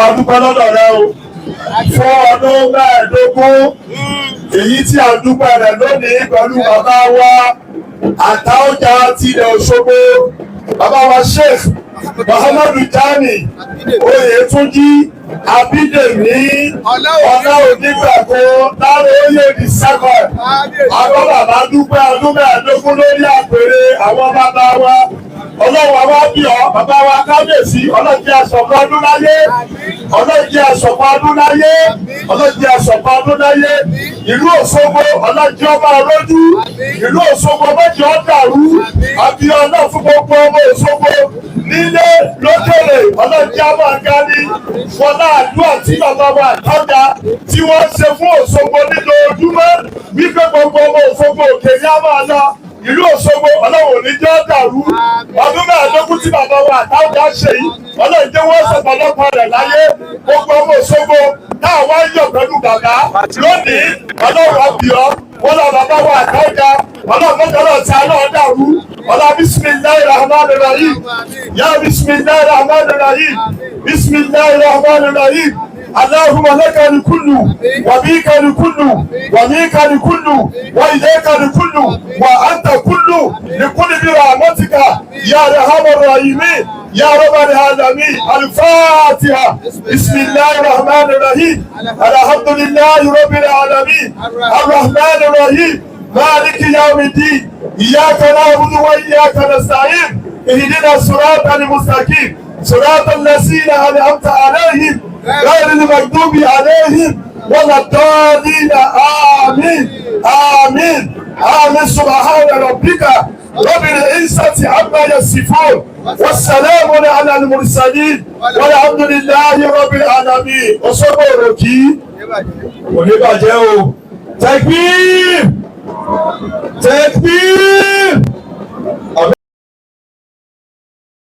adúpẹ́ lọ́dọ̀ rẹ o fún ọdún mẹ́ẹ̀ẹ́dógún èyí tí a dúpẹ́ rẹ̀ lónìí pẹ̀lú bàbá wa Àtaọ́jà tilẹ̀ Òṣogbo bàbá wa Sheikh Muhammadu Jami Oyètúnjí Abídèmí Ọláonígbàgbọ́ lára oyè the second àwọn bàbá dúpẹ́ ọdún mẹ́ẹ̀ẹ́dógún lórí àpèrè àwọn bàbá wa ọlọ́run àwa bí ọ bàbá wa kábíyèsí ọlọ́jẹ́ àṣọ̀kan ọdún láyé ọlọ́jẹ́ àṣọ̀kan ọdún láyé ọlọ́jẹ́ àṣọ̀kan ọdún láyé ìlú Òṣogbo ọlọ́jẹ́ ọba ọlọ́jú ìlú Òṣogbo méjì ọ̀dàrú àbí ọlọ́ fún gbogbo ọmọ Òṣogbo nílé lókèrè ọlọ́jẹ́ àmàgání fọlá àdúrà tí bàbá wa Àtaọ́jà tí wọ́n ṣe fún Òṣogbo nínú ojúmọ́ wípé gbogbo ọmọ Òṣogbo òkè ní àmà lọ ìlú Òṣogbo ọlọ́run ní jẹ́ dàrú ọdún mẹ́ẹ̀ẹ́dógún tí bàbá wa Àtaọ́jà ṣe yìí ọlọ́run jẹ́ wọ́n sọ pọ̀lọpọ̀ rẹ̀ láyé gbogbo ọmọ Òṣogbo táà wá ń yọ̀ pẹ̀lú bàbá lónìí ọlọ́run ọbìọ́ wọ́n lọ bàbá wa Àtaọ́jà ọlọ́run mọ́tọ́lọ́ tí a náà dàrú ọlọ́run bisimilayi rahman rahim ya bisimilayi rahman rahim bisimilayi rahman rahim. اللهم لك الكل وبك الكل ومنك الكل وإليك الكل وأنت كل لكل برحمتك يا أرحم الراحمين يا رب العالمين. الفاتحة بسم الله الرحمن الرحيم الحمد لله رب العالمين الرحمن الرحيم مالك يوم الدين إياك نعبد وإياك نستعين اهدنا الصراط المستقيم صراط الذين أنعمت عليهم غير المغضوب عليهم ولا الضالين. آمين آمين آمين. سبحان ربك رب العزة عما يصفون والسلام على المرسلين والحمد لله رب العالمين. Òṣogbo òròkì kò ní bàjẹ́ o. Takbir! Takbir!